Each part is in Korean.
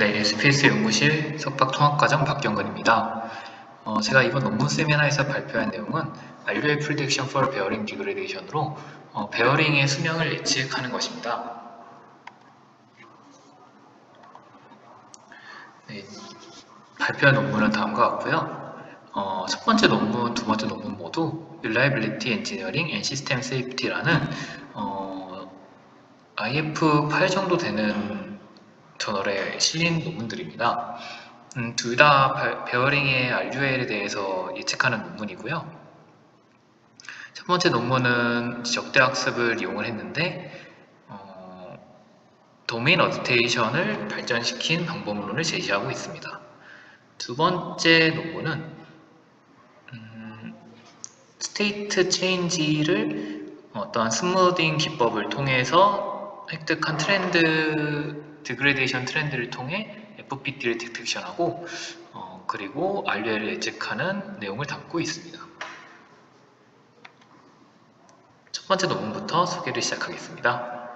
네, SPS 연구실 석박통합과정 박경근입니다. 제가 이번 논문 세미나에서 발표한 내용은 RUL Prediction for Bearing Degradation으로 베어링의 수명을 예측하는 것입니다. 네, 발표한 논문은 다음과 같고요. 첫 번째 논문, 두 번째 논문 모두 Reliability Engineering and System Safety라는 IF8 정도 되는 저널에 실린 논문들입니다. 둘 다 베어링의 RUL에 대해서 예측하는 논문이고요. 첫 번째 논문은 적대학습을 이용을 했는데 도메인 어댑테이션을 발전시킨 방법론을 제시하고 있습니다. 두 번째 논문은 스테이트 체인지를 어떠한 스무딩 기법을 통해서 획득한 디그레데이션 트렌드를 통해 FPT를 디텍션하고 그리고 RUL을 예측하는 내용을 담고 있습니다. 첫 번째 논문부터 소개를 시작하겠습니다.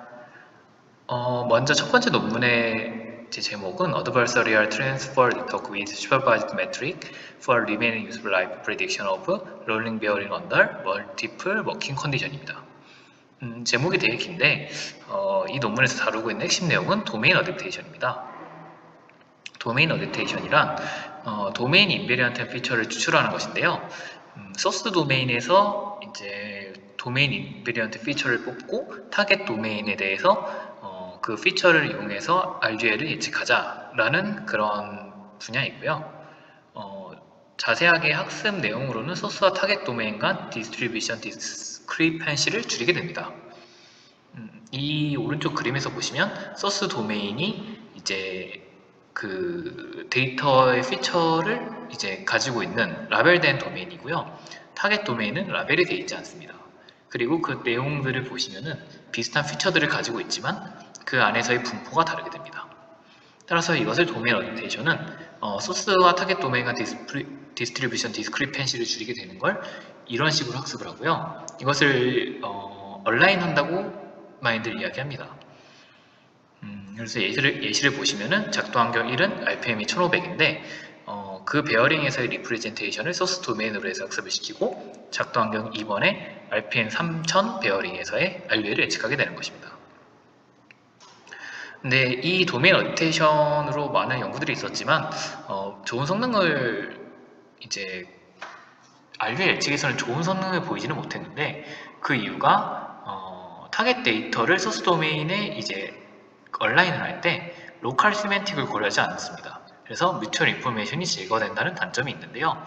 먼저 첫 번째 논문의 제목은 Adversarial Transfer Network with Supervised Metric for Remaining Useful Life Prediction of Rolling Bearing Under Multiple Working Condition입니다. 제목이 되게 긴데 이 논문에서 다루고 있는 핵심 내용은 도메인 어댑테이션입니다. 도메인 어댑테이션이란 도메인 인베리언트 피처를 추출하는 것인데요. 소스 도메인에서 이제 도메인 인베리언트 피처를 뽑고 타겟 도메인에 대해서 그 피처를 이용해서 RUL을 예측하자라는 그런 분야이고요. 자세하게 학습 내용으로는 소스와 타겟 도메인 간 디스트리뷰션 디스크리펜시를 줄이게 됩니다. 이 오른쪽 그림에서 보시면 소스 도메인이 이제 그 데이터의 피처를 이제 가지고 있는 라벨된 도메인이고요. 타겟 도메인은 라벨이 되어 있지 않습니다. 그리고 그 내용들을 보시면은 비슷한 피처들을 가지고 있지만 그 안에서의 분포가 다르게 됩니다. 따라서 이것을 도메인 어댑테이션은 소스와 타겟 도메인 간 디스트리뷰션 디스크리펜시를 줄이게 되는 걸 이런 식으로 학습을 하고요. 이것을 얼라인 한다고 많이들 이야기합니다. 그래서 예시를 보시면은 작동 환경 1은 RPM이 1500인데 그 베어링에서의 리프레젠테이션을 소스 도메인으로 해서 학습을 시키고 작동 환경 2번에 RPM 3000 베어링에서의 RUL을 예측하게 되는 것입니다. 근데 이 도메인 어댑테이션으로 많은 연구들이 있었지만 좋은 성능을 이제 RUL 예측에서는 좋은 성능을 보이지는 못했는데 그 이유가 타겟 데이터를 소스 도메인에 이제 얼라인을 할 때 로컬 시멘틱을 고려하지 않았습니다. 그래서 뮤추얼 인포메이션이 제거된다는 단점이 있는데요.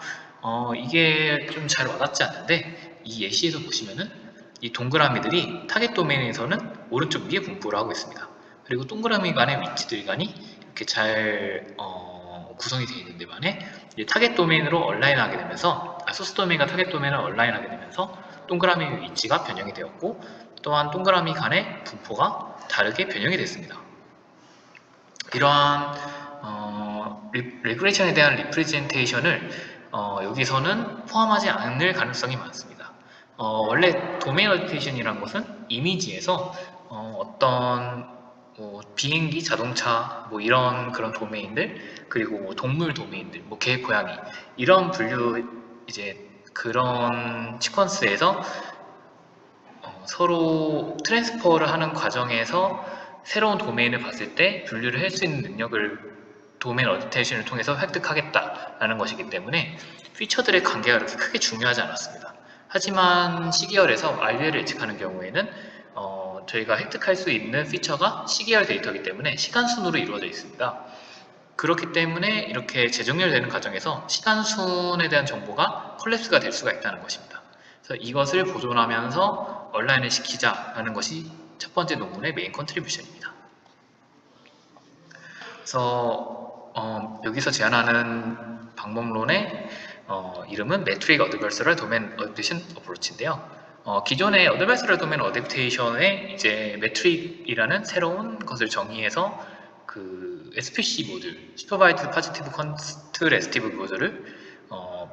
이게 좀 잘 와닿지 않는데 이 예시에서 보시면은 이 동그라미들이 타겟 도메인에서는 오른쪽 위에 분포를 하고 있습니다. 그리고 동그라미 간의 위치들 간이 이렇게 잘 구성이 되어 있는데 반해 타겟 도메인으로 얼라인하게 되면서 소스 도메인과 타겟 도메인을 얼라인하게 되면서 동그라미 위치가 변형이 되었고 또한 동그라미 간의 분포가 다르게 변형이 됐습니다. 이러한 레귤레이션에 대한 리프레젠테이션을 여기서는 포함하지 않을 가능성이 많습니다. 원래 도메인 어댑테이션이라는 것은 이미지에서 어떤 비행기, 자동차, 이런 그런 도메인들, 그리고 동물 도메인들, 개, 고양이, 이런 분류, 이제 그런 시퀀스에서 서로 트랜스퍼를 하는 과정에서 새로운 도메인을 봤을 때 분류를 할 수 있는 능력을 도메인 어댑테이션을 통해서 획득하겠다라는 것이기 때문에 피처들의 관계가 그렇게 크게 중요하지 않았습니다. 하지만 시계열에서 RUL을 예측하는 경우에는 저희가 획득할 수 있는 피처가 시계열 데이터이기 때문에 시간순으로 이루어져 있습니다. 그렇기 때문에 이렇게 재정렬되는 과정에서 시간순에 대한 정보가 콜랩스가 될 수가 있다는 것입니다. 그래서 이것을 보존하면서 얼라인을 시키자라는 것이 첫 번째 논문의 메인 컨트리뷰션입니다. 그래서 여기서 제안하는 방법론의 이름은 Metric Adversarial Domain Adaptation Approach인데요. 기존의 Adversarial Domain Adaptation의 이제 메트릭이라는 새로운 것을 정의해서 그 SPC 모듈, Supervised Positive Contrastive 모듈을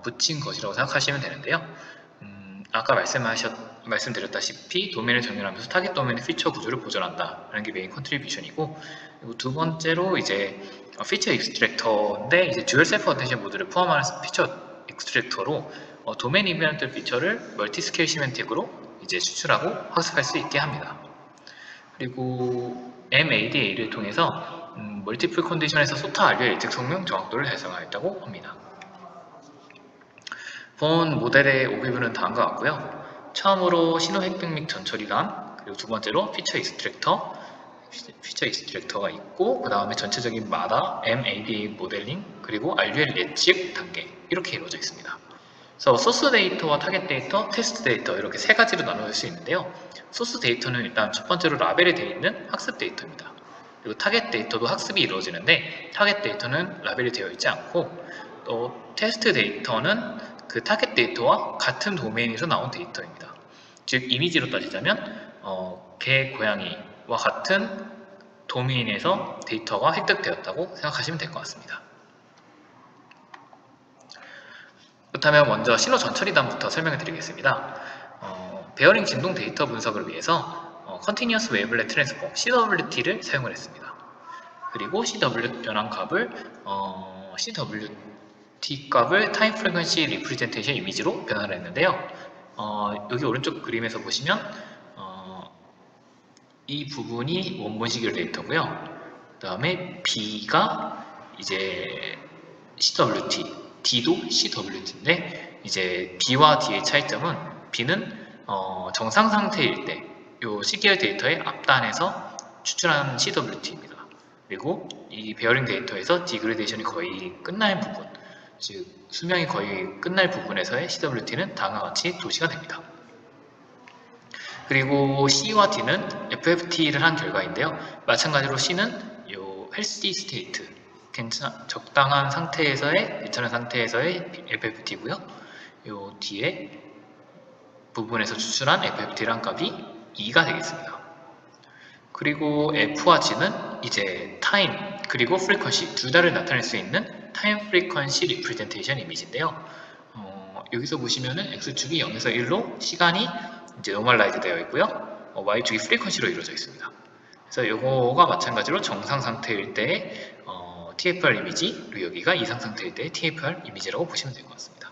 붙인 것이라고 생각하시면 되는데요. 아까 말씀드렸다시피 도메인을 정렬하면서 타겟 도메인의 피처 구조를 보존한다라는 게 메인 컨트리뷰션이고, 그리고 두 번째로 이제 피처 익스트랙터인데 이제 듀얼 셀프 어텐션 모드를 포함하는 피처 익스트랙터로 도메인 이벤트 피처를 멀티 스케일 시멘틱으로 이제 추출하고 학습할 수 있게 합니다. 그리고 MADA를 통해서 멀티플 컨디션에서 소타 알류의 일정 성능 정확도를 달성하였다고 합니다. 본 모델의 오비뷰는 다음과 같고요. 처음으로 신호 획득 및 전처리란, 그리고 두 번째로 피처 익스트랙터가 있고, 그 다음에 전체적인 마다 MADA 모델링, 그리고 RUL 예측 단계, 이렇게 이루어져 있습니다. 그래서 소스 데이터와 타겟 데이터, 테스트 데이터, 이렇게 세 가지로 나눠질 수 있는데요. 소스 데이터는 일단 첫 번째로 라벨에 되어 있는 학습 데이터입니다. 그리고 타겟 데이터도 학습이 이루어지는데 타겟 데이터는 라벨이 되어 있지 않고, 또 테스트 데이터는 그 타겟 데이터와 같은 도메인에서 나온 데이터입니다. 즉 이미지로 따지자면 개, 고양이와 같은 도메인에서 데이터가 획득되었다고 생각하시면 될 것 같습니다. 그렇다면 먼저 신호 전처리단부터 설명해 드리겠습니다. 베어링 진동 데이터 분석을 위해서 Continuous Wavelet Transform CWT를 사용을 했습니다. 그리고 CW 변환 값을 CWT 값을 Time Frequency Representation 이미지로 변환을 했는데요. 여기 오른쪽 그림에서 보시면 이 부분이 원본시계로 데이터고요. 그 다음에 B가 이제 CWT, D도 CWT인데 이제 B와 D의 차이점은 B는 정상 상태일 때 이 시계열 데이터의 앞단에서 추출한 CWT입니다. 그리고 이 베어링 데이터에서 디그레데이션이 거의 끝날 부분, 즉 수명이 거의 끝날 부분에서의 CWT는 다음과 같이 도시가 됩니다. 그리고 C와 D는 FFT를 한 결과인데요. 마찬가지로 C는 요 헬시 스테이트, 적당한 상태에서의, 괜찮은 상태에서의 FFT고요. 요 D의 부분에서 추출한 FFT란 값이 2가 되겠습니다. 그리고 F와 G는 이제 타임 그리고 프리퀀시 두 달을 나타낼 수 있는 타임 프리퀀시 리프레젠테이션 이미지인데요. 여기서 보시면은 X축이 0에서 1로 시간이 이제 노멀라이즈 되어 있고요. Y축이 프리퀀시로 이루어져 있습니다. 그래서 요거가 마찬가지로 정상 상태일 때의 TFR 이미지, 그리고 여기가 이상 상태일 때의 TFR 이미지라고 보시면 될 것 같습니다.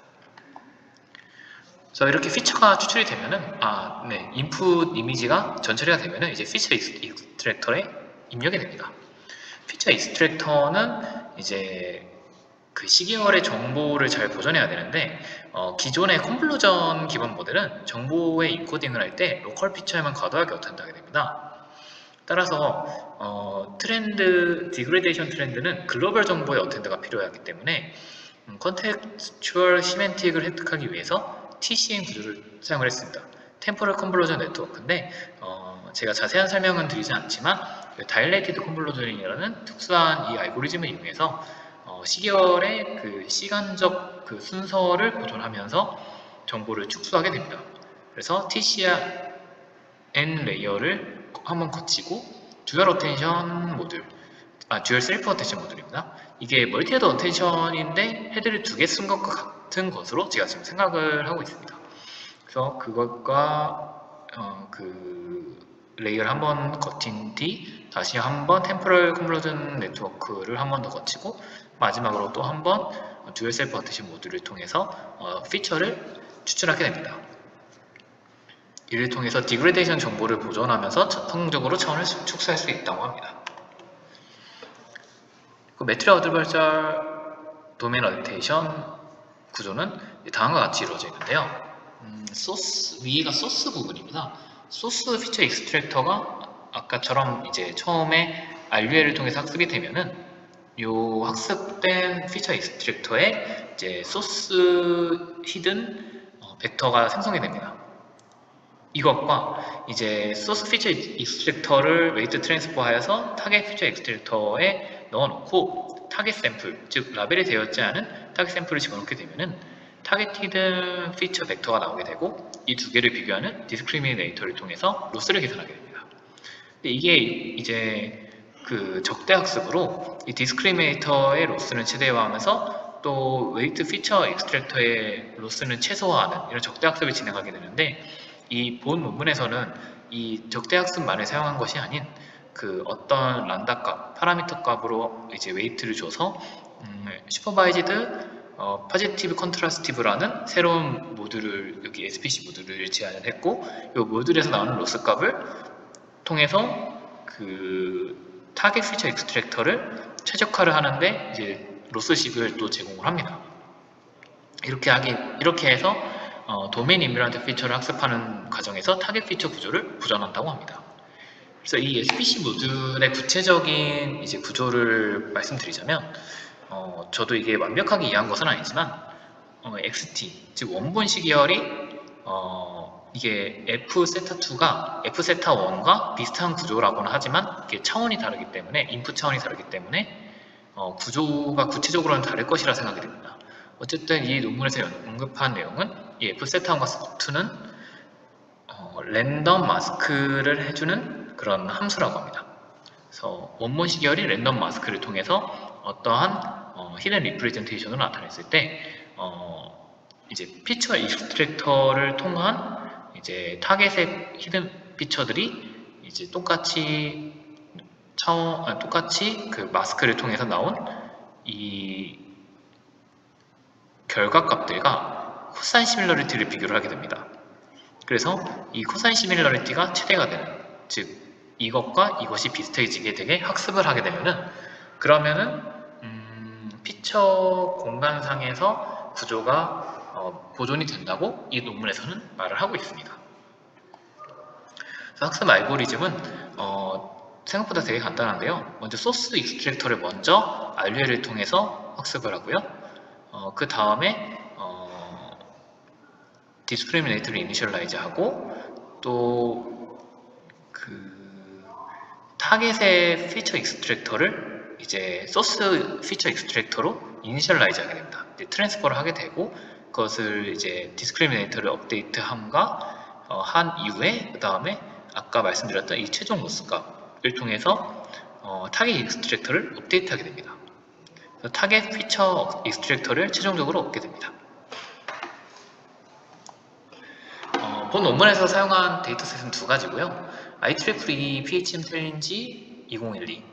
그래서 이렇게 피처가 추출이 되면은 인풋 이미지가 전처리가 되면은 이제 피처 익스트랙터에 입력이 됩니다. 피처 익스트랙터는 이제 그 시계열의 정보를 잘 보존해야 되는데 기존의 컨블루전 기반 모델은 정보의 인코딩을 할 때 로컬 피처에만 과도하게 어텐드하게 됩니다. 따라서 디그레데이션 트렌드는 글로벌 정보의 어텐드가 필요하기 때문에 컨텍스추얼 시멘틱을 획득하기 위해서 TCN 구조를 사용을 했습니다. 템포럴 컨볼루전 네트워크인데 제가 자세한 설명은 드리지 않지만 다일레이티드 컨볼루전이라는 특수한 이 알고리즘을 이용해서 시계열의 그 시간적 그 순서를 보존하면서 정보를 축소하게 됩니다. 그래서 TCN 레이어를 한번 거치고 듀얼 어텐션 모듈, 듀얼 셀프 어텐션 모듈입니다. 이게 멀티 헤드 어텐션인데 헤드를 두 개 쓴 것과 같은 것으로 제가 지금 생각을 하고 있습니다. 그래서 그것과 그 레이어를 한번 거친 뒤 다시 한번 템포럴 컨버전 네트워크를 한 번 더 거치고 마지막으로 또 한번 듀얼 셀프 어텐션 모듈을 통해서 피처를 추출하게 됩니다. 이를 통해서 디그레데이션 정보를 보존하면서 성공적으로 차원을 축소할 수 있다고 합니다. 그 매트릭 어드버설 도메인 어댑테이션 구조는 다음과 같이 이루어져 있는데요. 위가 소스 부분입니다. 소스 피처 익스트랙터가 아까처럼 이제 처음에 RUL을 통해서 학습이 되면은 요 학습된 피처 익스트랙터에 이제 소스 히든 벡터가 생성이 됩니다. 이것과 이제 소스 피처 익스트랙터를 웨이트 트랜스퍼하여서 타겟 피처 익스트랙터에 넣어놓고 타겟 샘플, 즉 라벨이 되어 있지 않은 타겟 샘플을 집어넣게 되면은 타겟티드 피처 벡터가 나오게 되고 이 두 개를 비교하는 디스크리미네이터를 통해서 로스를 계산하게 됩니다. 근데 이게 이제 그 적대 학습으로 이 디스크리미네이터의 로스는 최대화하면서 또 웨이트 피처 익스트랙터의 로스는 최소화하는 이런 적대 학습을 진행하게 되는데 이 본 논문에서는 이 적대학습말을 사용한 것이 아닌 그 어떤 란다 값, 파라미터 값으로 이제 웨이트를 줘서 슈퍼바이즈드 포지티브 컨트라스티브라는 새로운 모듈을 여기 SPC 모듈을 제안을 했고, 이 모듈에서 나오는 로스 값을 통해서 그 타겟 피처 익스트랙터를 최적화를 하는데 이제 로스식을 또 제공을 합니다. 이렇게 해서 도메인 인비런트 피처를 학습하는 과정에서 타겟 피처 구조를 보존한다고 합니다. 그래서 이 SPC 모듈의 구체적인 이제 구조를 말씀드리자면, 저도 이게 완벽하게 이해한 것은 아니지만, XT, 즉 원본 시계열이 이게 F세타2가 F세타1과 비슷한 구조라고는 하지만 이게 차원이 다르기 때문에, 인풋 차원이 다르기 때문에 구조가 구체적으로는 다를 것이라 생각이 됩니다. 어쨌든 이 논문에서 언급한 내용은 이 F세타1과 세타2는 랜덤 마스크를 해주는 그런 함수라고 합니다. 그래서 원본 시계열이 랜덤 마스크를 통해서 어떠한 히든 리프레젠테이션을 나타냈을 때 이제 피처 익스트랙터를 통한 이제 타겟의 히든 피처들이 이제 똑같이 그 마스크를 통해서 나온 이 결과값들과 코사인 시밀러리티를 비교를 하게 됩니다. 그래서 이 코사인 시밀러리티가 최대가 되는, 즉 이것과 이것이 비슷해지게 되게 학습을 하게 되면은, 그러면은 피처 공간상에서 구조가 보존이 된다고 이 논문에서는 말을 하고 있습니다. 그래서 학습 알고리즘은 생각보다 되게 간단한데요. 먼저 소스 익스트랙터를 먼저 RUL을 통해서 학습을 하고요. 그 다음에 디스크리미네이터를 이니셜라이즈 하고, 또 그 타겟의 피처 익스트랙터를 이제 소스 피처 익스트랙터로 이니셜라이즈 하게 됩니다. 이제 트랜스퍼를 하게 되고, 그것을 이제 디스크리미네이터를 업데이트함과 한 이후에 그 다음에 아까 말씀드렸던 이 최종 로스 값을 통해서 타겟 익스트랙터를 업데이트하게 됩니다. 그래서 타겟 피처 익스트랙터를 최종적으로 얻게 됩니다. 본 논문에서 사용한 데이터셋은 두 가지고요. IEEE PHM 챌린지 2012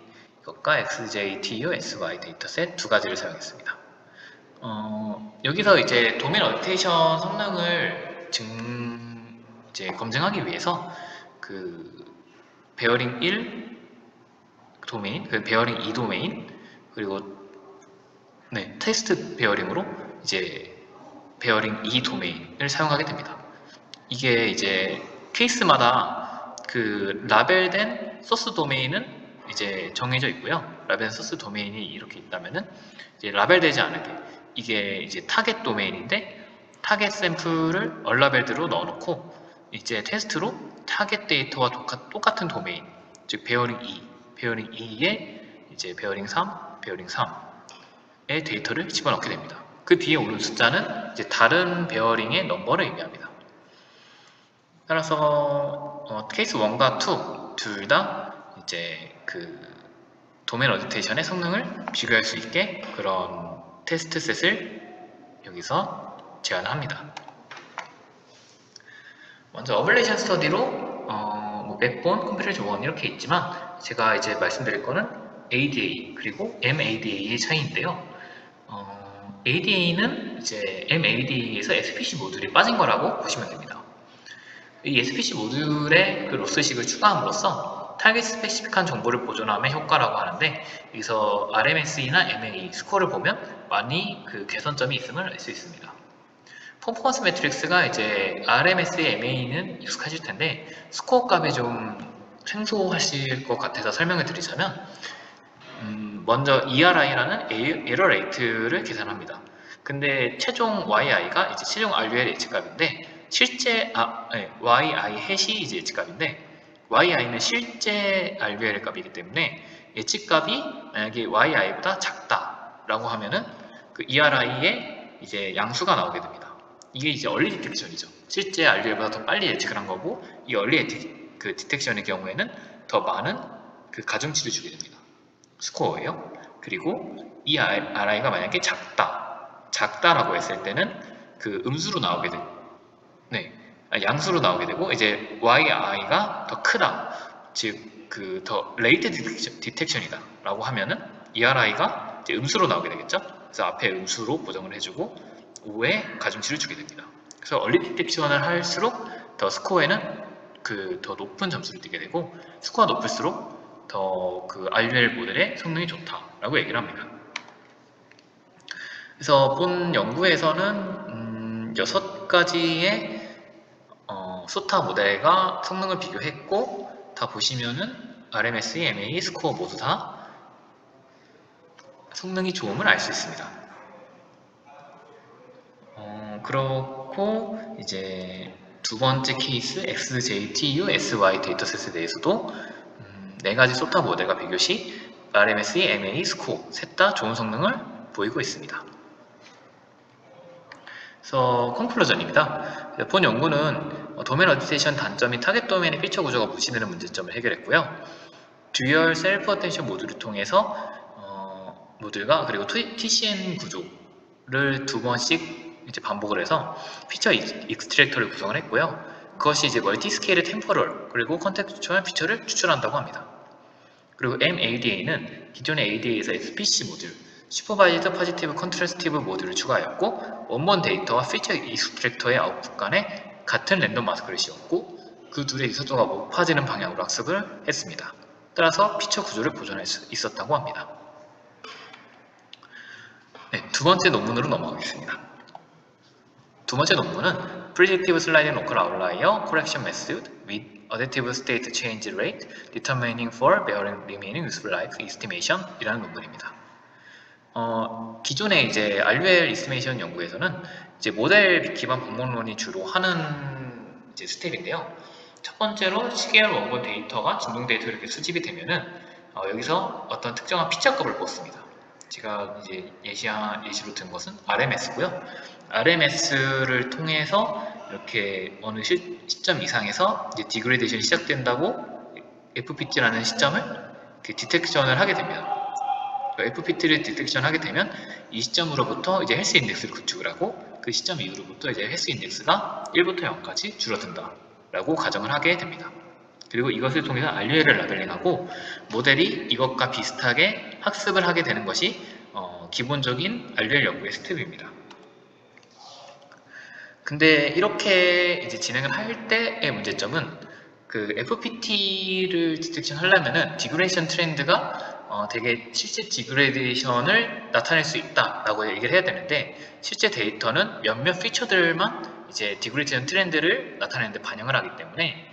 이것과 XJTU SY 데이터셋 두 가지를 사용했습니다. 여기서 이제 도메인 어디테이션 성능을 이제 검증하기 위해서 그 베어링 1 도메인, 그 베어링 2 도메인, 그리고 테스트 베어링으로 이제 베어링 2 도메인을 사용하게 됩니다. 이게 이제 케이스마다 그 라벨된 소스 도메인은 이제 정해져 있고요. 라벨된 소스 도메인이 이렇게 있다면은 이제 라벨되지 않게, 이게 이제 타겟 도메인인데 타겟 샘플을 얼라벨드로 넣어놓고 이제 테스트로 타겟 데이터와 똑같은 도메인, 즉 베어링 2에 이제 베어링 3, 베어링 3의 데이터를 집어넣게 됩니다. 그 뒤에 오는 숫자는 이제 다른 베어링의 넘버를 의미합니다. 따라서 케이스 1과 2 둘 다 이제 그 도메인 어디테이션의 성능을 비교할 수 있게 그런 테스트 셋을 여기서 제안합니다. 먼저 어블레이션 스터디로 뭐 맥본, 컴퓨레이션 1 이렇게 있지만, 제가 이제 말씀드릴 거는 ADA 그리고 MADA의 차이인데요. ADA는 이제 MADA에서 SPC 모듈이 빠진 거라고 보시면 됩니다. 이 SPC 모듈에 그 로스식을 추가함으로써 타겟 스페시픽한 정보를 보존함의 효과라고 하는데, 여기서 RMSE나 MA 스코어를 보면 많이 그 개선점이 있음을 알 수 있습니다. 퍼포먼스 매트릭스가 이제 RMSE, MA는 익숙하실 텐데 스코어 값이 좀 생소하실 것 같아서 설명을 드리자면, 먼저 ERI라는 에러 레이트를 계산합니다. 근데 최종 YI가 이제 최종 RUL H값인데, 실제 YI 햇이 이제 H값인데, YI는 실제 RUL 값이기 때문에 H값이 만약에 YI보다 작다라고 하면은 그 ERI의 이제 양수가 나오게 됩니다. 이게 이제 얼리 디텍션이죠. 실제 RUL보다 더 빨리 예측을 한 거고, 이 얼리 그 디텍션의 경우에는 더 많은 그 가중치를 주게 됩니다. 스코어예요. 그리고 이 RI가 만약에 작다라고 했을 때는 그 음수로 나오게 돼요. 양수로 나오게 되고 이제 yi가 더 크다, 즉 그 더 레이트 디텍션이다 라고 하면은 eri가 이제 음수로 나오게 되겠죠. 그래서 앞에 음수로 보정을 해주고 5의 가중치를 주게 됩니다. 그래서 얼리 디텍션을 할수록 더 스코어에는 더 높은 점수를 띠게 되고, 스코어가 높을수록 더 그 RUL 모델의 성능이 좋다라고 얘기를 합니다. 그래서 본 연구에서는 6가지의 소타 모델과 성능을 비교했고, 다 보시면은 RMS, MA, 스코어 모두 다 성능이 좋음을 알 수 있습니다. 그렇고 이제 두 번째 케이스 XJTU, SY 데이터셋에 대해서도 4가지 소타 모델과 비교 시 RMS, MA, 스코어 셋 다 좋은 성능을 보이고 있습니다. 그래서 콘클루전입니다. 본 연구는 도메인 어디테이션 단점인 타겟 도메인의 피처 구조가 무시되는 문제점을 해결했고요. 듀얼 셀프 어텐션 모듈을 통해서 모듈과 그리고 TCN 구조를 2번씩 이제 반복을 해서 피처 익스트랙터를 구성을 했고요. 그것이 이제 멀티 스케일의 템포럴 그리고 컨텍스추얼 피처를 추출한다고 합니다. 그리고 MADA는 기존의 ADA에서 SPC 모듈, 슈퍼바이즈드 포지티브 컨트라스티브 모듈을 추가하였고, 원본 데이터와 피처 익스트랙터의 아웃풋 간에 같은 랜덤 마스크를 씌웠고, 그 둘의 이소도가 높아지는 방향으로 학습을 했습니다. 따라서 피처 구조를 보존할 수 있었다고 합니다. 네, 두 번째 논문으로 넘어가겠습니다. 두 번째 논문은 Predictive Sliding Local Outlier Correction Method with Additive State Change Rate Determining for Bearing Remaining Useful Life Estimation 이라는 논문입니다. 기존의 이제 RUL Estimation 연구에서는 이제 모델 기반 방법론이 주로 하는 이제 스텝인데요. 첫 번째로 시계열 원본 데이터가 진동 데이터로 이렇게 수집이 되면은 여기서 어떤 특정한 피처값을 뽑습니다. 제가 이제 예시로 든 것은 RMS고요. RMS를 통해서 이렇게 어느 시점 이상에서 이제 디그레이션이 시작된다고 FPT라는 시점을 디텍션을 하게 됩니다. FPT를 디텍션 하게 되면 이 시점으로부터 이제 헬스 인덱스를 구축을 하고, 그 시점 이후로부터 이제 헬스 인덱스가 1부터 0까지 줄어든다 라고 가정을 하게 됩니다. 그리고 이것을 통해서 RUL을 라벨링하고 모델이 이것과 비슷하게 학습을 하게 되는 것이 기본적인 RUL 연구의 스텝입니다. 근데 이렇게 이제 진행을 할 때의 문제점은 그 FPT를 디텍션 하려면은 디그레이션 트렌드가 되게 실제 디그레이션을 나타낼 수 있다라고 얘기를 해야 되는데, 실제 데이터는 몇몇 피처들만 이제 디그레이션 트렌드를 나타내는 데 반영을 하기 때문에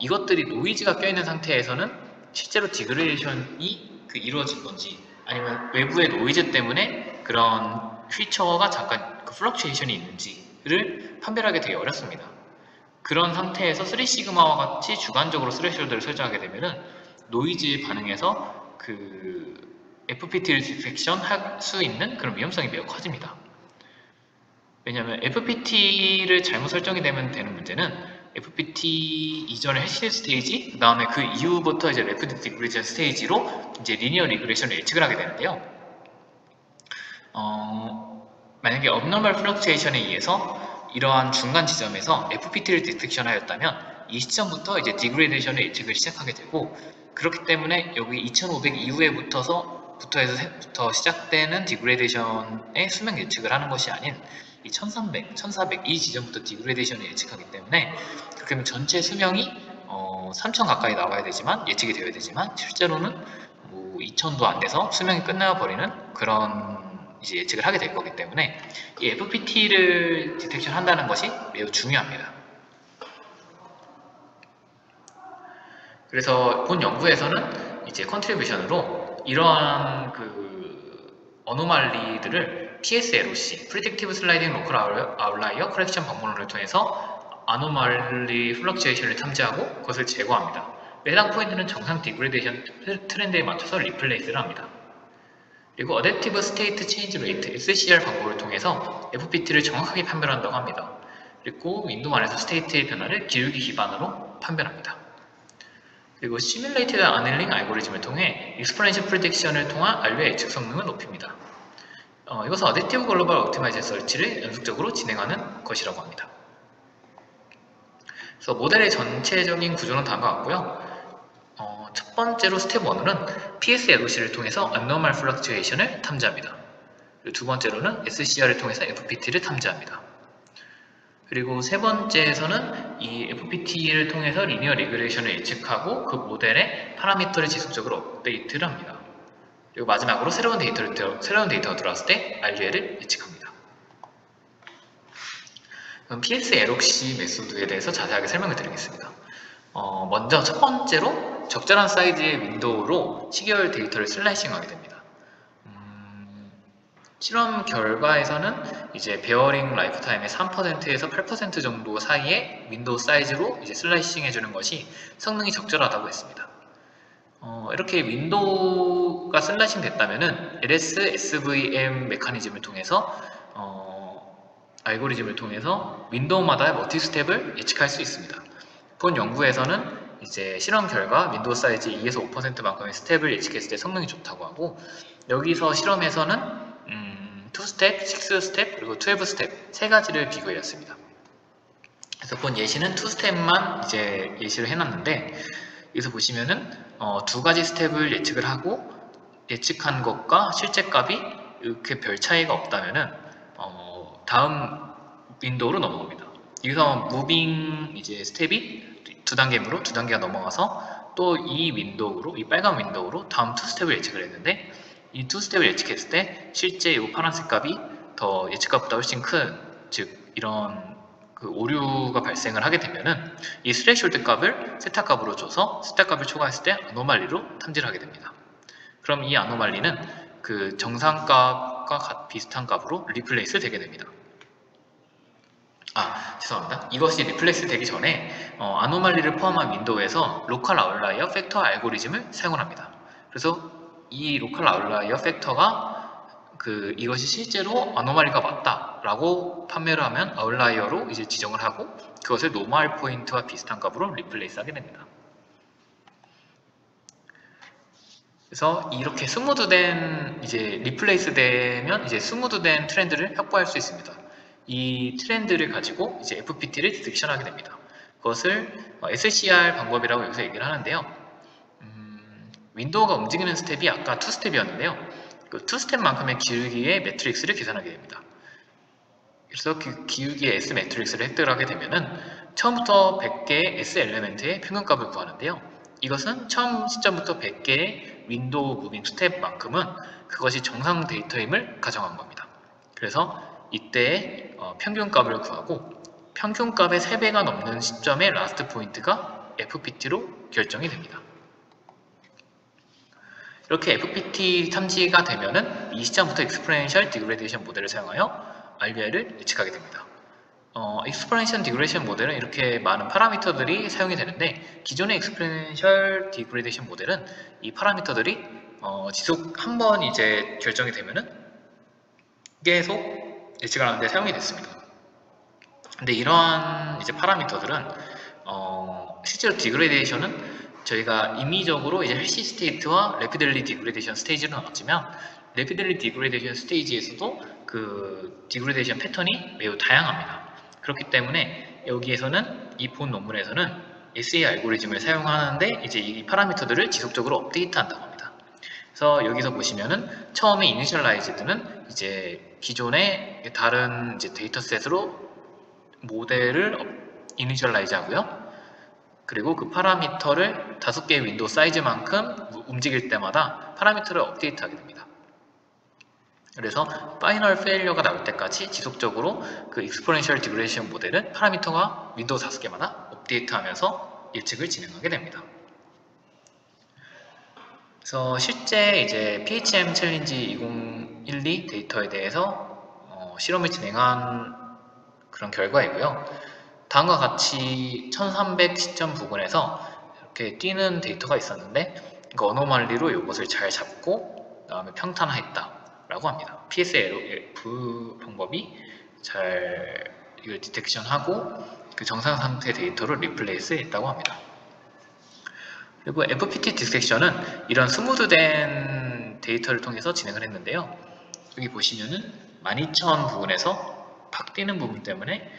이것들이 노이즈가 껴있는 상태에서는 실제로 디그레이션이 이루어진 건지, 아니면 외부의 노이즈 때문에 그런 피처가 잠깐 플럭추에이션이 있는지를 판별하기 되게 어렵습니다. 그런 상태에서 3시그마와 같이 주관적으로 스레시홀드를 설정하게 되면은 노이즈에 반응해서 FPT를 디텍션 할 수 있는 그런 위험성이 매우 커집니다. 왜냐하면 FPT를 잘못 설정이 되면 되는 문제는 FPT 이전의 해시 스테이지, 그 다음에 그 이후부터 이제 래피드 디그레이션 스테이지로 이제 리니어 리그레이션을 예측을 하게 되는데요. 만약에 abnormal fluctuation에 의해서 이러한 중간 지점에서 FPT를 디텍션 하였다면 이 시점부터 이제 디그레이션을 예측을 시작하게 되고, 그렇기 때문에 여기 2500 이후에부터 시작되는 디그레이션의 수명 예측을 하는 것이 아닌 이 1300, 1400 이 지점부터 디그레이션을 예측하기 때문에, 그렇게 하면 전체 수명이 3000 가까이 나와야 되지만, 예측이 되어야 되지만 실제로는 뭐 2000도 안 돼서 수명이 끝나버리는 그런 이제 예측을 하게 될 거기 때문에 이 FPT를 디텍션 한다는 것이 매우 중요합니다. 그래서 본 연구에서는 이제 컨트리뷰션으로 이러한 어노말리들을 PSLOC, Predictive Sliding Local Outlier Correction 방법론을 통해서 아노말리 플럭추에이션을 탐지하고 그것을 제거합니다. 해당 포인트는 정상 디그레이션 트렌드에 맞춰서 리플레이스를 합니다. 그리고 Adaptive State Change Rate, SCR 방법을 통해서 FPT를 정확하게 판별한다고 합니다. 그리고 윈도우 안에서 스테이트의 변화를 기울기 기반으로 판별합니다. 그리고 Simulated Annealing 알고리즘을 통해 Exponential Prediction을 통한 RUL 예측 성능을 높입니다. 이것은 Adaptive Global Optimization Search를 연속적으로 진행하는 것이라고 합니다. 그래서 모델의 전체적인 구조는 다음과 같고요. 첫 번째로 스텝 1으로는 PS LOC를 통해서 Abnormal Fluctuation을 탐지합니다. 그리고 두 번째로는 SCR을 통해서 FPT를 탐지합니다. 그리고 세 번째에서는 이 FPT를 통해서 리니어 레귤레이션을 예측하고 그 모델의 파라미터를 지속적으로 업데이트를 합니다. 그리고 마지막으로 새로운 데이터가 들어왔을 때 RUL을 예측합니다. 그럼 PS LOC 메소드에 대해서 자세하게 설명을 드리겠습니다. 먼저 첫 번째로 적절한 사이즈의 윈도우로 시계열 데이터를 슬라이싱하게 됩니다. 실험 결과에서는 이제 베어링 라이프 타임의 3%에서 8% 정도 사이의 윈도우 사이즈로 이제 슬라이싱 해주는 것이 성능이 적절하다고 했습니다. 이렇게 윈도우가 슬라이싱 됐다면은 LS SVM 메커니즘을 통해서 알고리즘을 통해서 윈도우마다의 멀티 스텝을 예측할 수 있습니다. 본 연구에서는 이제 실험 결과 윈도우 사이즈 2에서 5%만큼의 스텝을 예측했을 때 성능이 좋다고 하고, 여기서 실험에서는 2스텝, 6스텝, 그리고 12스텝 세 가지를 비교해왔습니다. 그래서 본 예시는 2스텝만 이제 예시를 해놨는데, 여기서 보시면은 두 가지 스텝을 예측을 하고 예측한 것과 실제 값이 이렇게 별 차이가 없다면은 다음 윈도우로 넘어갑니다. 여기서 무빙 이제 스텝이 두 단계므로 두 단계가 넘어가서 또 이 윈도우로, 이 빨간 윈도우로 다음 2스텝을 예측을 했는데, 이 2스텝을 예측했을 때 실제 이 파란색 값이 더 예측값보다 훨씬 큰, 즉 이런 그 오류가 발생을 하게 되면은 이 스레이숄드 값을 세타 값으로 줘서 세타 값을 초과했을 때 아노말리로 탐지를 하게 됩니다. 그럼 이 아노말리는 그 정상값과 비슷한 값으로 리플레이스 되게 됩니다. 죄송합니다. 이것이 리플레이스 되기 전에 아노말리를 포함한 윈도우에서 로컬 아웃라이어 팩터 알고리즘을 사용을 합니다. 그래서 이 로컬 아웃라이어 팩터가 이것이 실제로 아노말리가 맞다라고 판매를 하면 아웃라이어로 이제 지정을 하고 그것을 노멀 포인트와 비슷한 값으로 리플레이스 하게 됩니다. 그래서 이렇게 스무드된 이제 리플레이스 되면 이제 스무드된 트렌드를 확보할 수 있습니다. 이 트렌드를 가지고 이제 FPT를 디텍션하게 됩니다. 그것을 SCR 방법이라고 여기서 얘기를 하는데요. 윈도우가 움직이는 스텝이 아까 2스텝이었는데요. 그 2스텝만큼의 기울기의 매트릭스를 계산하게 됩니다. 그래서 그 기울기의 S 매트릭스를 획득을 하게 되면은 처음부터 100개의 S 엘리멘트의 평균값을 구하는데요. 이것은 처음 시점부터 100개의 윈도우 무빙 스텝만큼은 그것이 정상 데이터임을 가정한 겁니다. 그래서 이때 평균값을 구하고 평균값의 3배가 넘는 시점의 라스트 포인트가 FPT로 결정이 됩니다. 이렇게 FPT 탐지가 되면은 이 시점부터 익스포넨셜 디그레데이션 모델을 사용하여 RUL을 예측하게 됩니다. 익스포넨셜 디그레데이션 모델은 이렇게 많은 파라미터들이 사용이 되는데, 기존의 익스포넨셜 디그레데이션 모델은 이 파라미터들이 지속 한번 이제 결정이 되면은 계속 예측을 하는데 사용이 됐습니다. 근데 이러한 이제 파라미터들은 실제로 디그레데이션은 저희가 임의적으로 이제 해시 스테이트와 래피들리 디그레데이션 스테이지로 나왔지만, 래피들리 디그레데이션 스테이지에서도 그 디그레데이션 패턴이 매우 다양합니다. 그렇기 때문에 여기에서는 이 본 논문에서는 SA 알고리즘을 사용하는데 이제 이 파라미터들을 지속적으로 업데이트한다고 합니다. 그래서 여기서 보시면은 처음에 이니셜라이즈드는 이제 기존의 다른 이제 데이터셋으로 모델을 이니셜라이즈 하고요. 그리고 그 파라미터를 5개의 윈도우 사이즈만큼 움직일 때마다 파라미터를 업데이트하게 됩니다. 그래서 파이널 페일러가 나올 때까지 지속적으로 그 익스포넨셜 디그레이션 모델은 파라미터가 윈도우 5개마다 업데이트하면서 예측을 진행하게 됩니다. 그래서 실제 이제 PHM 챌린지 2012 데이터에 대해서 실험을 진행한 그런 결과이고요. 다음과 같이 1300 시점 부근에서 이렇게 뛰는 데이터가 있었는데, 그 어노말리로 이것을 잘 잡고 그다음에 평탄화했다 라고 합니다. PSLF 방법이 잘 이걸 디텍션하고 그 정상 상태 데이터를 리플레이스 했다고 합니다. 그리고 FPT 디텍션은 이런 스무드된 데이터를 통해서 진행을 했는데요. 여기 보시면은 12000 부분에서 팍 뛰는 부분 때문에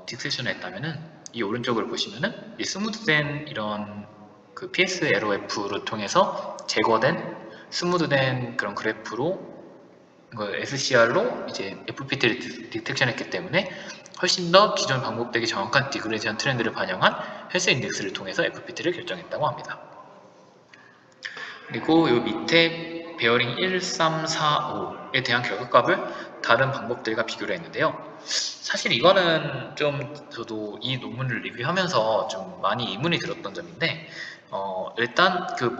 디텍션을 했다면은 이 오른쪽을 보시면은 이 스무드된 이런 그 PSLOF를 통해서 제거된 스무드된 그런 그래프로 SCR로 이제 FPT를 디텍션했기 때문에 훨씬 더 기존 방법 대비 정확한 디그레디션 트렌드를 반영한 헬스 인덱스를 통해서 FPT를 결정했다고 합니다. 그리고 이 밑에 베어링 1345에 대한 결과값을 다른 방법들과 비교를 했는데요. 사실 이거는 좀 저도 이 논문을 리뷰하면서 좀 많이 의문이 들었던 점인데 일단 그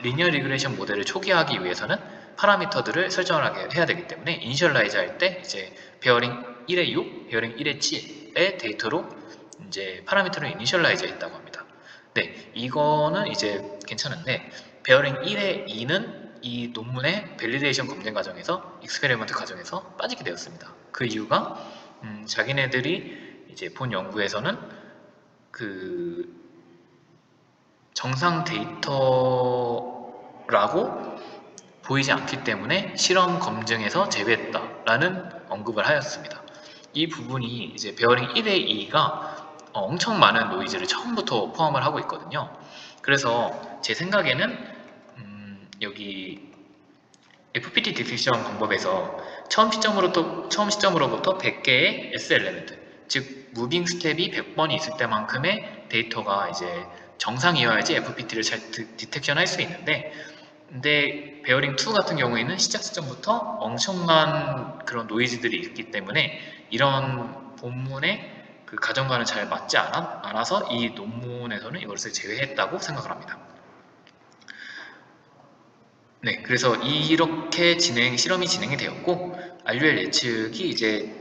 리니어 리그레이션 모델을 초기화하기 위해서는 파라미터들을 설정을 해야 되기 때문에 이니셜라이즈 할 때 이제 베어링 1의 6, 베어링 1의 7의 데이터로 이제 파라미터를 이니셜라이즈 했다고 합니다. 네, 이거는 이제 괜찮은데 베어링 1의 2는 이 논문의 밸리데이션 검증 과정에서 익스페리먼트 과정에서 빠지게 되었습니다. 그 이유가 자기네들이 이제 본 연구에서는 그 정상 데이터라고 보이지 않기 때문에 실험 검증에서 제외했다라는 언급을 하였습니다. 이 부분이 이제 베어링 1의 2가 엄청 많은 노이즈를 처음부터 포함을 하고 있거든요. 그래서 제 생각에는 여기 FPT 디텍션 방법에서 처음 시점으로부터 100개의 S 엘리멘트, 즉 무빙 스텝이 100번이 있을 때만큼의 데이터가 이제 정상이어야지 FPT를 잘 디텍션 할 수 있는데, 근데 베어링 2 같은 경우에는 시작 시점부터 엄청난 그런 노이즈들이 있기 때문에 이런 본문의 그 가정과는 잘 맞지 않아서 이 논문에서는 이것을 제외했다고 생각을 합니다. 네, 그래서 이렇게 실험이 진행이 되었고, RUL 예측이 이제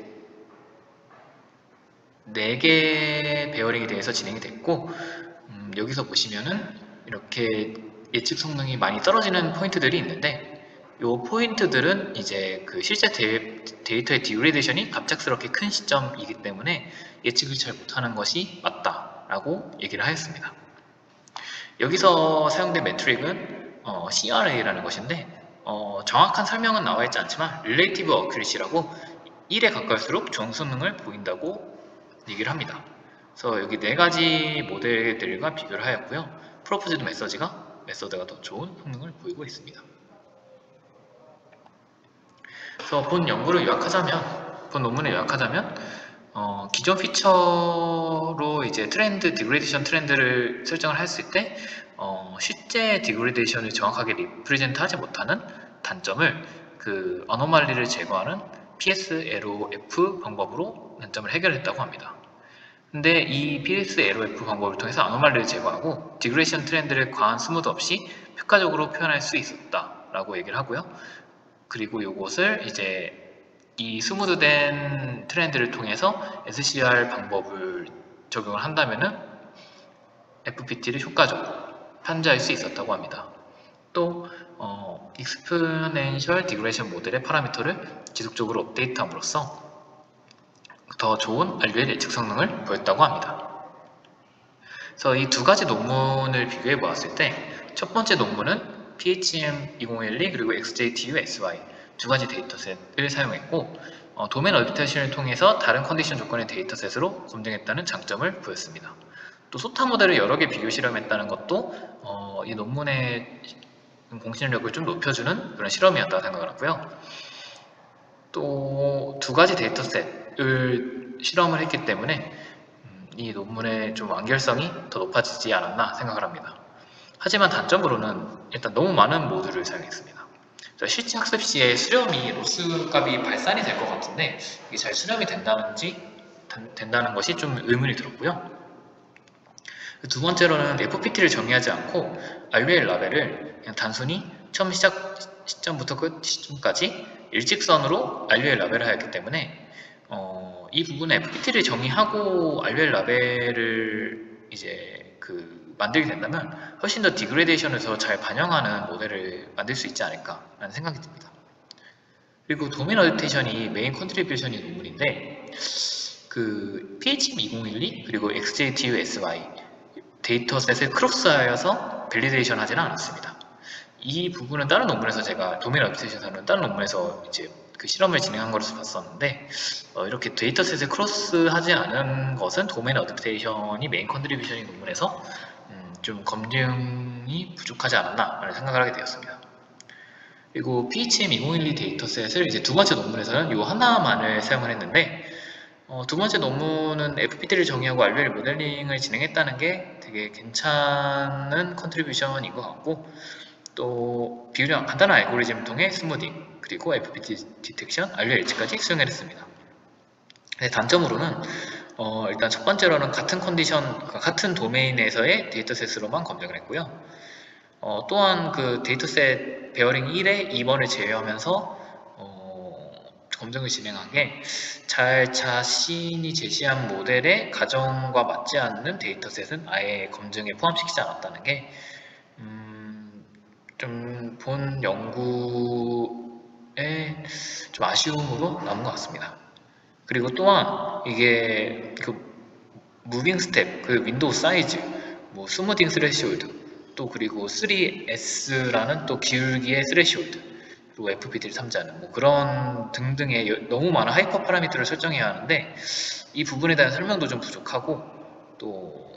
4개 베어링에 대해서 진행이 됐고, 여기서 보시면은 이렇게 예측 성능이 많이 떨어지는 포인트들이 있는데, 이 포인트들은 이제 그 실제 데이터의 디그레데이션이 갑작스럽게 큰 시점이기 때문에 예측을 잘 못하는 것이 맞다라고 얘기를 하였습니다. 여기서 사용된 매트릭은 CRA라는 것인데 정확한 설명은 나와 있지 않지만 Relative Accuracy라고 1에 가까울수록 좋은 성능을 보인다고 얘기를 합니다. 그래서 여기 4가지 모델들과 비교를 하였고요. 프로포즈드 메서드가 더 좋은 성능을 보이고 있습니다. 그래서 본 논문을 요약하자면 기존 피처로 이제 디그레데이션 트렌드를 설정을 했을 때 실제 디그레데이션을 정확하게 리프레젠트 하지 못하는 단점을 그 어노말리를 제거하는 PSLOF 방법으로 단점을 해결했다고 합니다. 근데 이 PSLOF 방법을 통해서 어노말리를 제거하고 디그레데이션 트렌드를 과한 스무드 없이 효과적으로 표현할 수 있었다라고 얘기를 하고요. 그리고 이것을 이제 이 스무드된 트렌드를 통해서 SCR 방법을 적용을 한다면은 FPT를 효과적으로 판지할 수 있었다고 합니다. 또 익스포넨셜 디그레이션 모델의 파라미터를 지속적으로 업데이트함으로써 더 좋은 RUL 예측 성능을 보였다고 합니다. 그래서 이 2가지 논문을 비교해 보았을 때 첫 번째 논문은 PHM 2012 그리고 XJTU SY 2가지 데이터셋을 사용했고 도메인 얼비테이션을 통해서 다른 컨디션 조건의 데이터셋으로 검증했다는 장점을 보였습니다. 또 소타 모델을 여러 개 비교 실험했다는 것도 이 논문의 공신력을 좀 높여주는 그런 실험이었다고 생각을 하고요. 또 2가지 데이터셋을 실험을 했기 때문에 이 논문의 좀 완결성이 더 높아지지 않았나 생각을 합니다. 하지만 단점으로는 일단 너무 많은 모듈을 사용했습니다. 실제 학습 시에 수렴이 로스 값이 발산이 될 것 같은데 이게 잘 수렴이 된다는 것이 좀 의문이 들었고요. 2번째로는 FPT를 정의하지 않고 RUL 라벨을 그냥 단순히 처음 시작 시점부터 끝 시점까지 일직선으로 RUL 라벨을 하였기 때문에 이 부분에 FPT를 정의하고 RUL 라벨을 이제 만들게 된다면 훨씬 더 디그레데이션을 더 잘 반영하는 모델을 만들 수 있지 않을까라는 생각이 듭니다. 그리고 도메인 어댑테이션이 메인 컨트리뷰션이 논문인데 그 PHM 2012 그리고 XJTU SY 데이터셋을 크로스하여서 밸리데이션 하지는 않았습니다. 이 부분은 다른 논문에서 제가 도메인 어댑테이션은 다른 논문에서 이제 그 실험을 진행한 것으로 봤었는데 이렇게 데이터셋을 크로스하지 않은 것은 도메인 어댑테이션이 메인 컨트리뷰션인 논문에서 좀 검증이 부족하지 않았나 라는 생각을 하게 되었습니다. 그리고 PHM2012 데이터셋을 이제 두 번째 논문에서는 이 하나만을 사용을 했는데 두 번째 논문은 FPT를 정의하고 RL 모델링을 진행했다는 게 되게 괜찮은 컨트리뷰션인 것 같고, 또 비율형 간단한 알고리즘을 통해 스무딩 그리고 FPT 디텍션, RLH까지 수행했습니다. 단점으로는 일단 첫 번째로는 같은 컨디션, 같은 도메인에서의 데이터셋으로만 검증을 했고요. 또한 그 데이터셋 베어링 1에 2번을 제외하면서 검증을 진행한 게 자신이 제시한 모델의 가정과 맞지 않는 데이터셋은 아예 검증에 포함시키지 않았다는 게 좀 본 연구에 좀 아쉬움으로 남은 것 같습니다. 그리고 또한 이게 그 무빙 스텝, 그 윈도우 사이즈, 뭐 스무딩 스레시홀드, 또 그리고 3S라는 또 기울기의 스레시홀드, 그리고 FPT를 탐지하는 뭐 그런 등등의 너무 많은 하이퍼 파라미터를 설정해야 하는데 이 부분에 대한 설명도 좀 부족하고, 또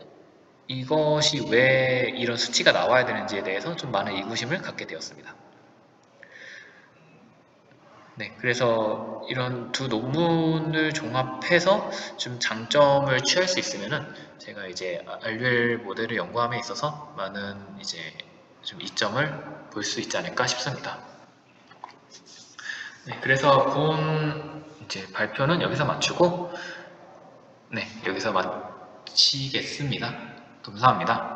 이것이 왜 이런 수치가 나와야 되는지에 대해서 좀 많은 의구심을 갖게 되었습니다. 네, 그래서 이런 두 논문을 종합해서 좀 장점을 취할 수 있으면은 제가 이제 RL 모델을 연구함에 있어서 많은 이제 좀 이점을 볼 수 있지 않을까 싶습니다. 네, 그래서 본 이제 발표는 여기서 마치고, 네, 여기서 마치겠습니다. 감사합니다.